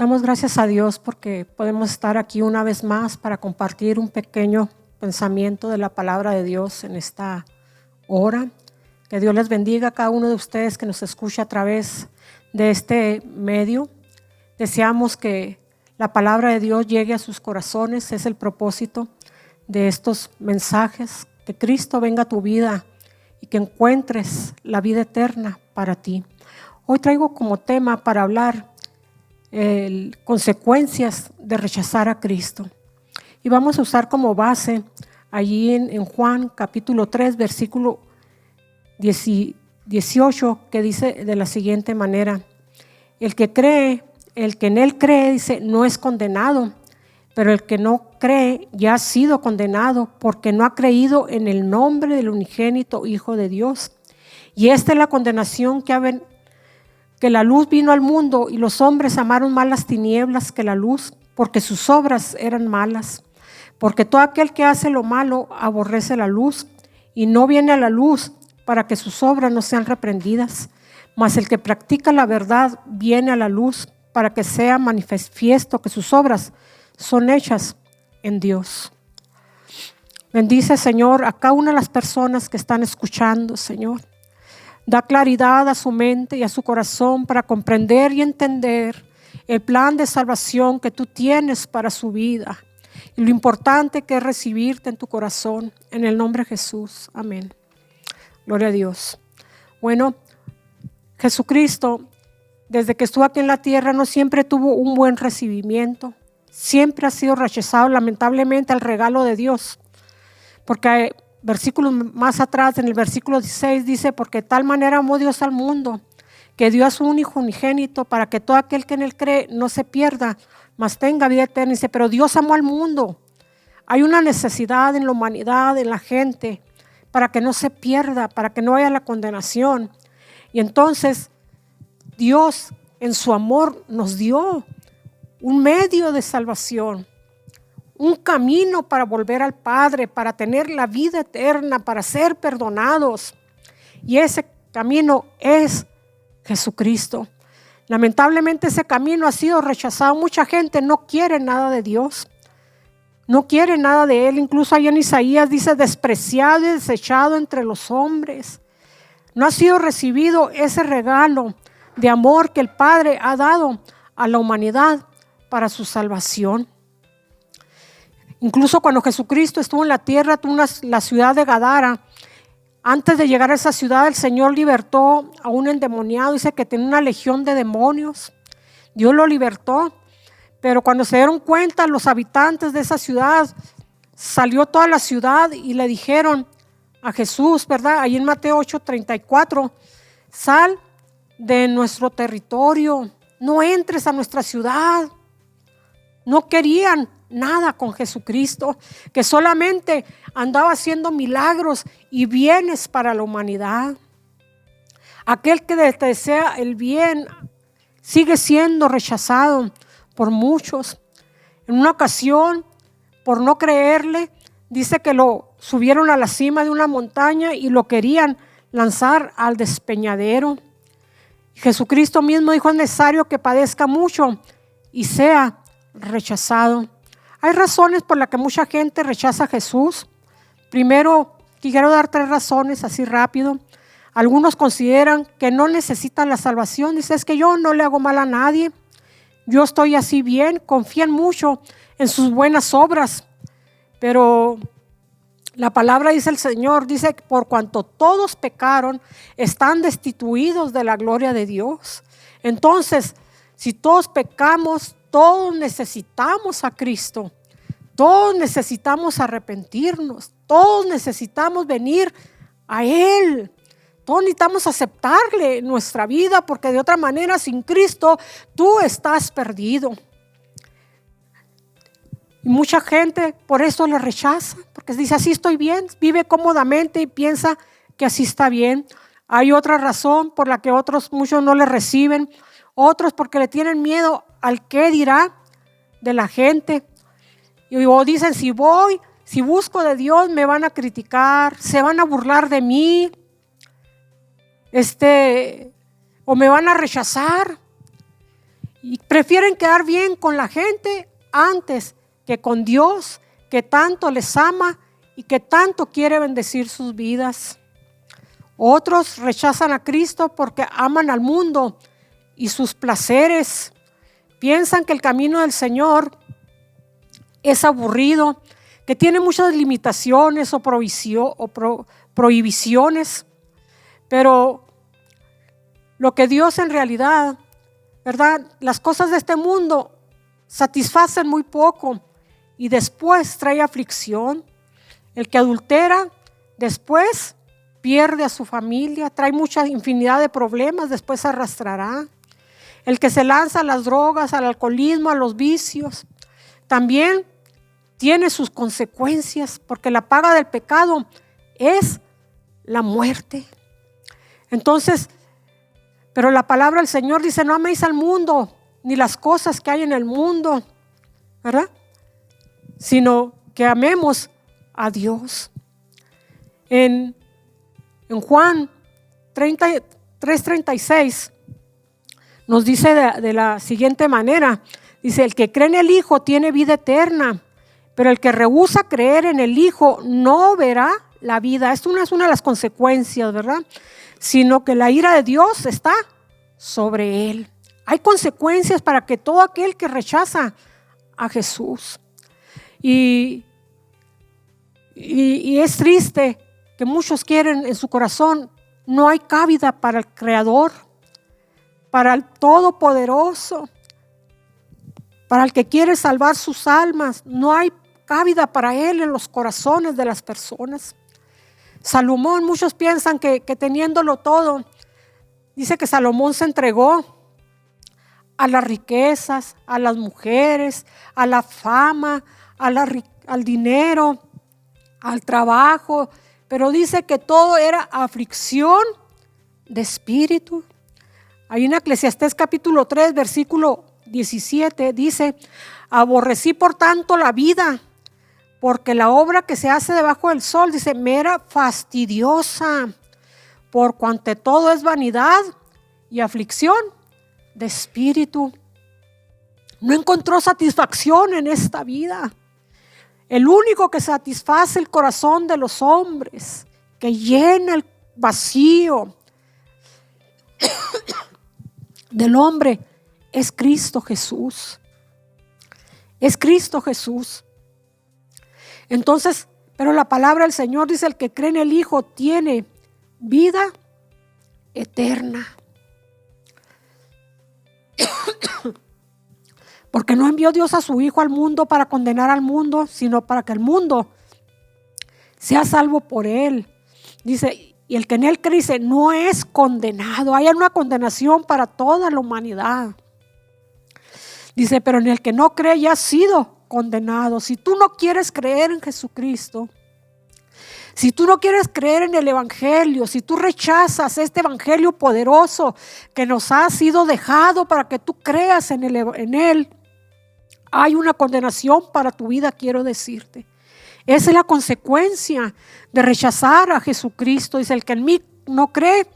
Damos gracias a Dios porque podemos estar aquí una vez más para compartir un pequeño pensamiento de la palabra de Dios en esta hora. Que Dios les bendiga a cada uno de ustedes que nos escucha a través de este medio. Deseamos que la palabra de Dios llegue a sus corazones. Es el propósito de estos mensajes. Que Cristo venga a tu vida y que encuentres la vida eterna para ti. Hoy traigo como tema para hablar consecuencias de rechazar a Cristo. Y vamos a usar como base allí en Juan capítulo 3, versículo 18, que dice de la siguiente manera: el que en él cree, dice, no es condenado, pero el que no cree ya ha sido condenado porque no ha creído en el nombre del unigénito Hijo de Dios. Y esta es la condenación que la luz vino al mundo y los hombres amaron más las tinieblas que la luz, porque sus obras eran malas. Porque todo aquel que hace lo malo aborrece la luz y no viene a la luz para que sus obras no sean reprendidas. Mas el que practica la verdad viene a la luz para que sea manifiesto que sus obras son hechas en Dios. Bendice, Señor, a cada una de las personas que están escuchando, Señor. Da claridad a su mente y a su corazón para comprender y entender el plan de salvación que tú tienes para su vida y lo importante que es recibirte en tu corazón. En el nombre de Jesús. Amén. Gloria a Dios. Bueno, Jesucristo, desde que estuvo aquí en la tierra, no siempre tuvo un buen recibimiento. Siempre ha sido rechazado, lamentablemente, al regalo de Dios. Porque versículos más atrás, en el versículo 16, dice: porque de tal manera amó Dios al mundo, que dio a su único unigénito, para que todo aquel que en él cree no se pierda, mas tenga vida eterna. Dice, pero Dios amó al mundo. Hay una necesidad en la humanidad, en la gente, para que no se pierda, para que no haya la condenación. Y entonces Dios en su amor nos dio un medio de salvación, un camino para volver al Padre, para tener la vida eterna, para ser perdonados. Y ese camino es Jesucristo. Lamentablemente ese camino ha sido rechazado. Mucha gente no quiere nada de Dios, no quiere nada de Él. Incluso ahí en Isaías dice: despreciado y desechado entre los hombres. No ha sido recibido ese regalo de amor que el Padre ha dado a la humanidad para su salvación. Incluso cuando Jesucristo estuvo en la tierra, la ciudad de Gadara, antes de llegar a esa ciudad, el Señor libertó a un endemoniado. Dice que tenía una legión de demonios. Dios lo libertó, pero cuando se dieron cuenta los habitantes de esa ciudad, salió toda la ciudad y le dijeron a Jesús, ¿verdad? Ahí en Mateo 8:34, sal de nuestro territorio, no entres a nuestra ciudad. No querían nada con Jesucristo, que solamente andaba haciendo milagros y bienes para la humanidad. Aquel que desea el bien sigue siendo rechazado por muchos. En una ocasión, por no creerle, dice que lo subieron a la cima de una montaña y lo querían lanzar al despeñadero. Jesucristo mismo dijo: es necesario que padezca mucho y sea rechazado. Hay razones por las que mucha gente rechaza a Jesús. Primero, quiero dar 3 razones así rápido. Algunos consideran que no necesitan la salvación. Dicen: es que yo no le hago mal a nadie, yo estoy así bien. Confían mucho en sus buenas obras. Pero la palabra dice el Señor, dice: por cuanto todos pecaron, están destituidos de la gloria de Dios. Entonces, si todos pecamos, todos necesitamos a Cristo, todos necesitamos arrepentirnos, todos necesitamos venir a Él, todos necesitamos aceptarle en nuestra vida, porque de otra manera sin Cristo tú estás perdido. Y mucha gente por eso le rechaza, porque dice: así estoy bien, vive cómodamente y piensa que así está bien. Hay otra razón por la que muchos no le reciben, otros porque le tienen miedo al qué dirá de la gente. O dicen: si busco de Dios me van a criticar, se van a burlar de mí, o me van a rechazar. Y prefieren quedar bien con la gente antes que con Dios, que tanto les ama y que tanto quiere bendecir sus vidas. Otros rechazan a Cristo porque aman al mundo y sus placeres. Piensan que el camino del Señor es aburrido, que tiene muchas limitaciones o prohibiciones. Pero lo que Dios en realidad, ¿verdad? Las cosas de este mundo satisfacen muy poco y después trae aflicción. El que adultera después pierde a su familia, trae mucha infinidad de problemas, después se arrastrará. El que se lanza a las drogas, al alcoholismo, a los vicios, también tiene sus consecuencias, porque la paga del pecado es la muerte. Entonces, pero la palabra del Señor dice: no améis al mundo, ni las cosas que hay en el mundo, ¿verdad? Sino que amemos a Dios. En Juan 3:36 nos dice de la siguiente manera, dice: el que cree en el Hijo tiene vida eterna, pero el que rehúsa creer en el Hijo no verá la vida. Esto no es una de las consecuencias, ¿verdad? Sino que la ira de Dios está sobre él. Hay consecuencias para que todo aquel que rechaza a Jesús. Y es triste que muchos quieren en su corazón, no hay cabida para el Creador, para el Todopoderoso, para el que quiere salvar sus almas. No hay cabida para Él en los corazones de las personas. Salomón, muchos piensan que teniéndolo todo, dice que Salomón se entregó a las riquezas, a las mujeres, a la fama, al dinero, al trabajo, pero dice que todo era aflicción de espíritu. Ahí en Eclesiastés capítulo 3, versículo 17 dice: aborrecí por tanto la vida, porque la obra que se hace debajo del sol, dice, me era fastidiosa, por cuanto todo es vanidad y aflicción de espíritu. No encontró satisfacción en esta vida. El único que satisface el corazón de los hombres, que llena el vacío del hombre, es Cristo Jesús. Es Cristo Jesús. Entonces, pero la palabra del Señor dice: el que cree en el Hijo tiene vida eterna. Porque no envió Dios a su Hijo al mundo para condenar al mundo, sino para que el mundo sea salvo por él. Dice: y el que en él cree, dice, no es condenado. Hay una condenación para toda la humanidad. Dice: pero en el que no cree ya ha sido condenado. Si tú no quieres creer en Jesucristo, si tú no quieres creer en el Evangelio, si tú rechazas este Evangelio poderoso que nos ha sido dejado para que tú creas en él, hay una condenación para tu vida, quiero decirte. Esa es la consecuencia de rechazar a Jesucristo. Dice: el que en mí no cree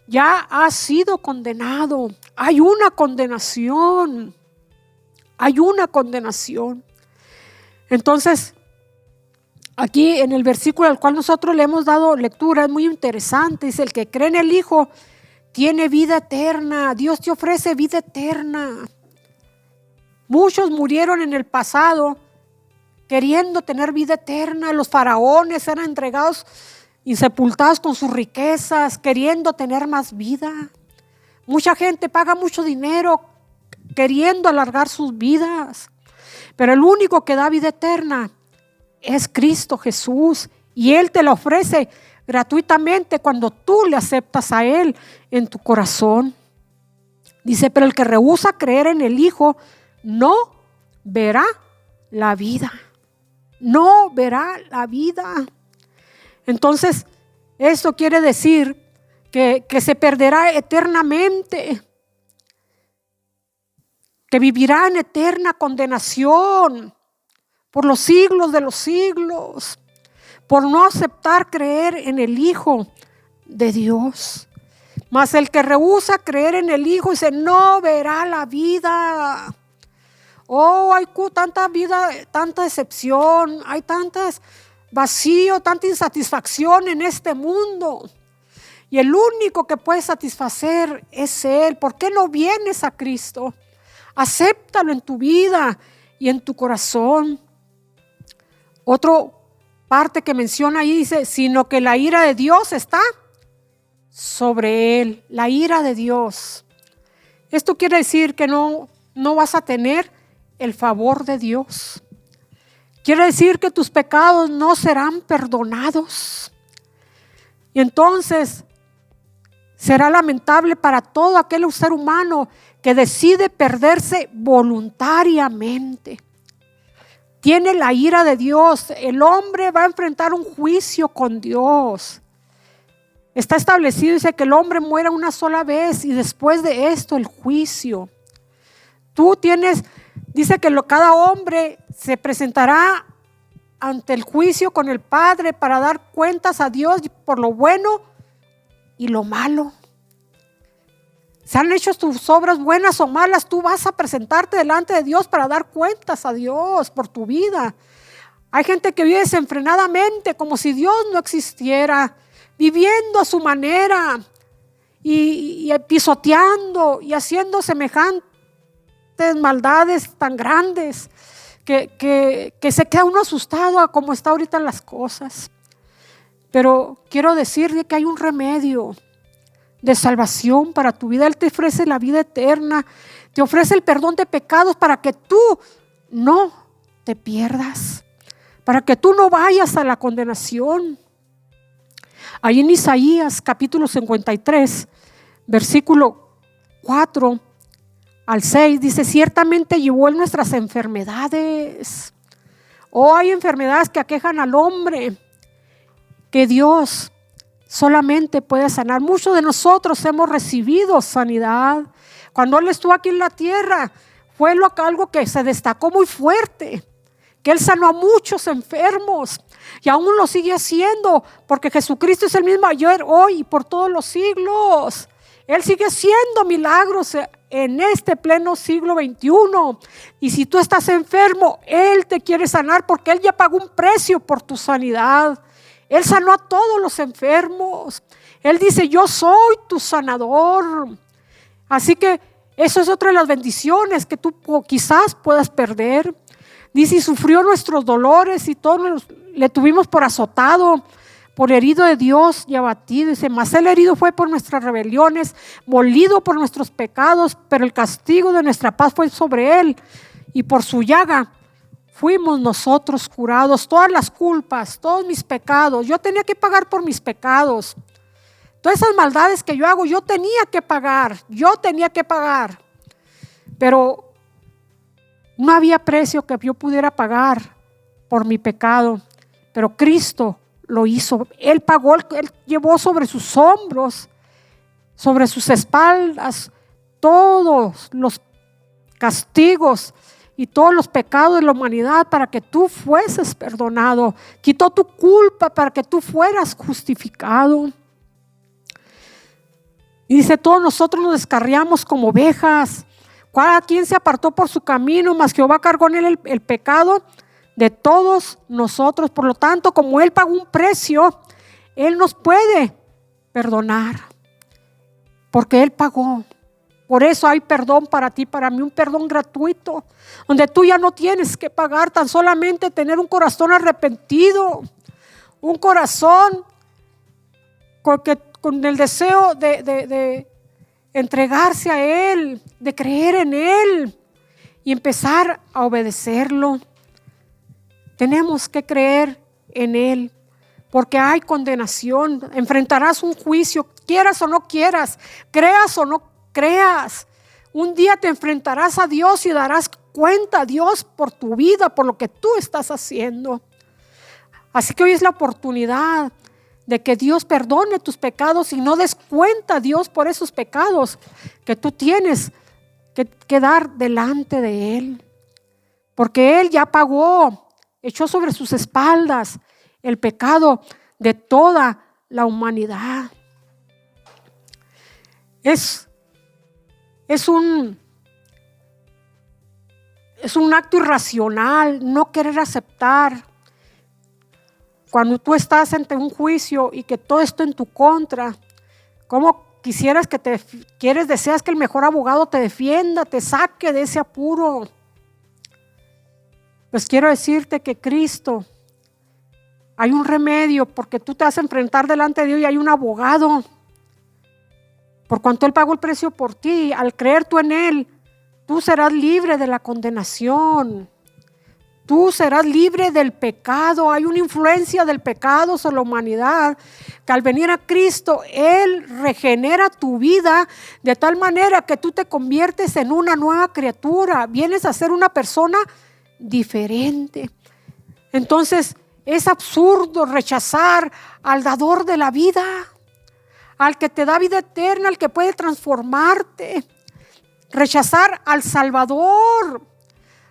ya ha sido condenado. Hay una condenación. Hay una condenación. Entonces, aquí en el versículo al cual nosotros le hemos dado lectura es muy interesante. Dice: el que cree en el Hijo tiene vida eterna. Dios te ofrece vida eterna. Muchos murieron en el pasado queriendo tener vida eterna. Los faraones eran entregados y sepultados con sus riquezas, queriendo tener más vida. Mucha gente paga mucho dinero queriendo alargar sus vidas. Pero el único que da vida eterna es Cristo Jesús. Y Él te la ofrece gratuitamente cuando tú le aceptas a Él en tu corazón. Dice: pero el que rehúsa creer en el Hijo no verá la vida. No verá la vida. Entonces, esto quiere decir que se perderá eternamente, que vivirá en eterna condenación por los siglos de los siglos, por no aceptar creer en el Hijo de Dios. Mas el que rehúsa creer en el Hijo, dice, no verá la vida. Oh, hay tanta vida, tanta decepción, hay tantos vacío, tanta insatisfacción en este mundo. Y el único que puede satisfacer es Él. ¿Por qué no vienes a Cristo? Acéptalo en tu vida y en tu corazón. Otra parte que menciona ahí dice, sino que la ira de Dios está sobre él. La ira de Dios. Esto quiere decir que no vas a tener el favor de Dios. Quiere decir que tus pecados no serán perdonados. Y entonces será lamentable para todo aquel ser humano que decide perderse voluntariamente. Tiene la ira de Dios. El hombre va a enfrentar un juicio con Dios. Está establecido, dice, que el hombre muera una sola vez y después de esto el juicio. Dice que cada hombre se presentará ante el juicio con el Padre para dar cuentas a Dios por lo bueno y lo malo. Se han hecho tus obras buenas o malas, tú vas a presentarte delante de Dios para dar cuentas a Dios por tu vida. Hay gente que vive desenfrenadamente como si Dios no existiera, viviendo a su manera y pisoteando y haciendo semejantes maldades tan grandes que se queda uno asustado a cómo está ahorita las cosas. Pero quiero decirle que hay un remedio de salvación para tu vida. Él te ofrece la vida eterna, te ofrece el perdón de pecados para que tú no te pierdas, para que tú no vayas a la condenación. Ahí en Isaías capítulo 53, versículo 4 al 6 dice, ciertamente llevó Él nuestras enfermedades. Hay enfermedades que aquejan al hombre, que Dios solamente puede sanar. Muchos de nosotros hemos recibido sanidad. Cuando Él estuvo aquí en la tierra, fue algo que se destacó muy fuerte, que Él sanó a muchos enfermos y aún lo sigue haciendo, porque Jesucristo es el mismo ayer, hoy y por todos los siglos. Él sigue haciendo milagros en este pleno siglo XXI. Y si tú estás enfermo, Él te quiere sanar porque Él ya pagó un precio por tu sanidad. Él sanó a todos los enfermos. Él dice, yo soy tu sanador. Así que eso es otra de las bendiciones que tú quizás puedas perder. Dice, y sufrió nuestros dolores y todos le tuvimos por azotado, por herido de Dios y abatido. Dice, mas Él herido fue por nuestras rebeliones, molido por nuestros pecados, pero el castigo de nuestra paz fue sobre Él, y por su llaga fuimos nosotros curados. Todas las culpas, todos mis pecados, yo tenía que pagar por mis pecados. Todas esas maldades que yo hago, yo tenía que pagar. Pero no había precio que yo pudiera pagar por mi pecado. Pero Cristo lo hizo. Él pagó, Él llevó sobre sus hombros, sobre sus espaldas, todos los castigos y todos los pecados de la humanidad para que tú fueses perdonado. Quitó tu culpa para que tú fueras justificado. Y dice, todos nosotros nos descarriamos como ovejas. Cada quien se apartó por su camino, mas Jehová cargó en él el pecado de todos nosotros. Por lo tanto, como Él pagó un precio, Él nos puede perdonar, porque Él pagó. Por eso hay perdón para ti, para mí, un perdón gratuito, donde tú ya no tienes que pagar, tan solamente tener un corazón arrepentido, un corazón con el deseo de entregarse a Él, de creer en Él y empezar a obedecerlo. Tenemos que creer en Él, porque hay condenación. Enfrentarás un juicio, quieras o no quieras, creas o no creas. Un día te enfrentarás a Dios y darás cuenta a Dios por tu vida, por lo que tú estás haciendo. Así que hoy es la oportunidad de que Dios perdone tus pecados y no des cuenta a Dios por esos pecados que tú tienes que dar delante de Él. Porque Él ya pagó, echó sobre sus espaldas el pecado de toda la humanidad. es un acto irracional no querer aceptar. Cuando tú estás ante un juicio y que todo esto en tu contra, ¿cómo deseas que el mejor abogado te defienda, te saque de ese apuro? Pues quiero decirte que Cristo, hay un remedio, porque tú te vas a enfrentar delante de Dios y hay un abogado. Por cuanto Él pagó el precio por ti, al creer tú en Él, tú serás libre de la condenación. Tú serás libre del pecado. Hay una influencia del pecado sobre la humanidad, que al venir a Cristo, Él regenera tu vida de tal manera que tú te conviertes en una nueva criatura. Vienes a ser una persona diferente. Entonces, es absurdo rechazar al dador de la vida, al que te da vida eterna, al que puede transformarte. Rechazar al Salvador.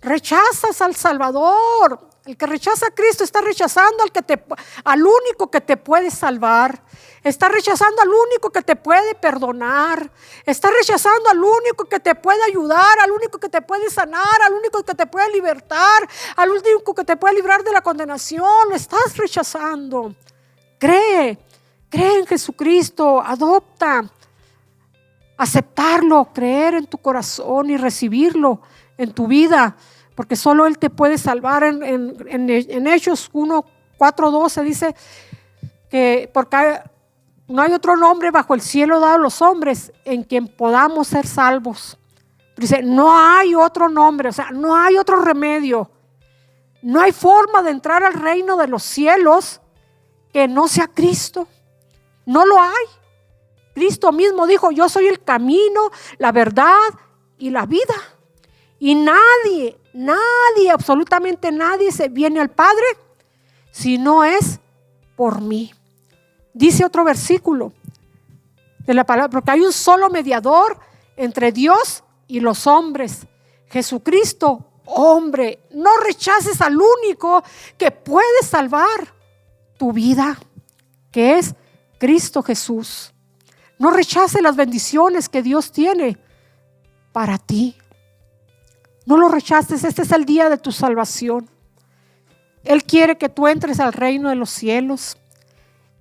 Rechazas al Salvador. El que rechaza a Cristo está rechazando al único que te puede salvar. Está rechazando al único que te puede perdonar. Está rechazando al único que te puede ayudar, al único que te puede sanar, al único que te puede libertar, al único que te puede librar de la condenación. Lo estás rechazando. Cree en Jesucristo, adopta, aceptarlo, creer en tu corazón y recibirlo en tu vida, porque solo Él te puede salvar. En Hechos 1:4-12 dice que porque no hay otro nombre bajo el cielo dado a los hombres en quien podamos ser salvos. Dice, no hay otro nombre, o sea, no hay otro remedio. No hay forma de entrar al reino de los cielos que no sea Cristo. No lo hay. Cristo mismo dijo, yo soy el camino, la verdad y la vida. Y nadie, absolutamente nadie se viene al Padre si no es por mí. Dice otro versículo de la palabra, porque hay un solo mediador entre Dios y los hombres, Jesucristo, hombre. No rechaces al único que puede salvar tu vida, que es Cristo Jesús. No rechaces las bendiciones que Dios tiene para ti. No lo rechaces, este es el día de tu salvación. Él quiere que tú entres al reino de los cielos.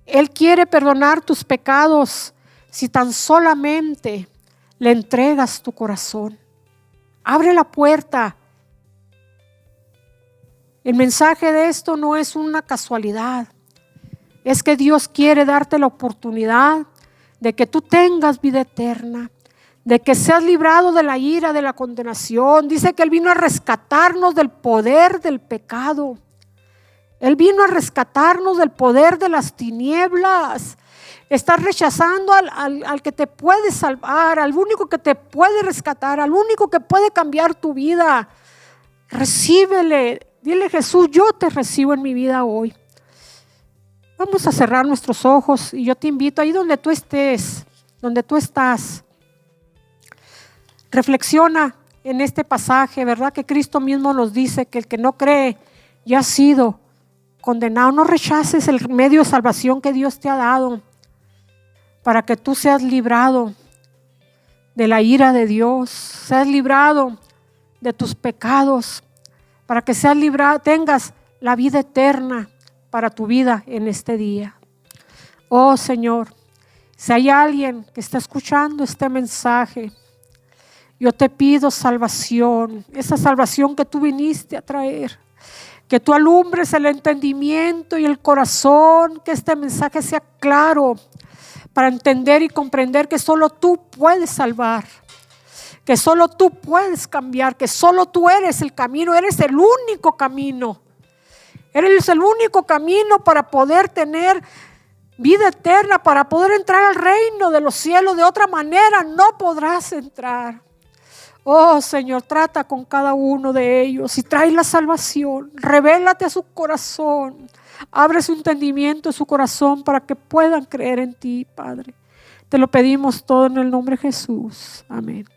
Él quiere perdonar tus pecados si tan solamente le entregas tu corazón. Abre la puerta. El mensaje de esto no es una casualidad. Es que Dios quiere darte la oportunidad de que tú tengas vida eterna, de que seas librado de la ira, de la condenación. Dice que Él vino a rescatarnos del poder del pecado. Él vino a rescatarnos del poder de las tinieblas. Estás rechazando al que te puede salvar, al único que te puede rescatar, al único que puede cambiar tu vida. Recíbele. Dile, Jesús, yo te recibo en mi vida hoy. Vamos a cerrar nuestros ojos y yo te invito ahí donde tú estés, donde tú estás. Reflexiona en este pasaje, ¿verdad? Que Cristo mismo nos dice que el que no cree ya ha sido condenado. No rechaces el medio de salvación que Dios te ha dado para que tú seas librado de la ira de Dios, seas librado de tus pecados, para que seas librado, tengas la vida eterna para tu vida en este día. Oh Señor, si hay alguien que está escuchando este mensaje, yo te pido salvación, esa salvación que tú viniste a traer, que tú alumbres el entendimiento y el corazón, que este mensaje sea claro para entender y comprender que solo tú puedes salvar, que solo tú puedes cambiar, que solo tú eres el camino, eres el único camino. Eres el único camino para poder tener vida eterna, para poder entrar al reino de los cielos. De otra manera no podrás entrar. Oh Señor, trata con cada uno de ellos y trae la salvación. Revélate a su corazón. Abre su entendimiento, su corazón para que puedan creer en ti, Padre. Te lo pedimos todo en el nombre de Jesús. Amén.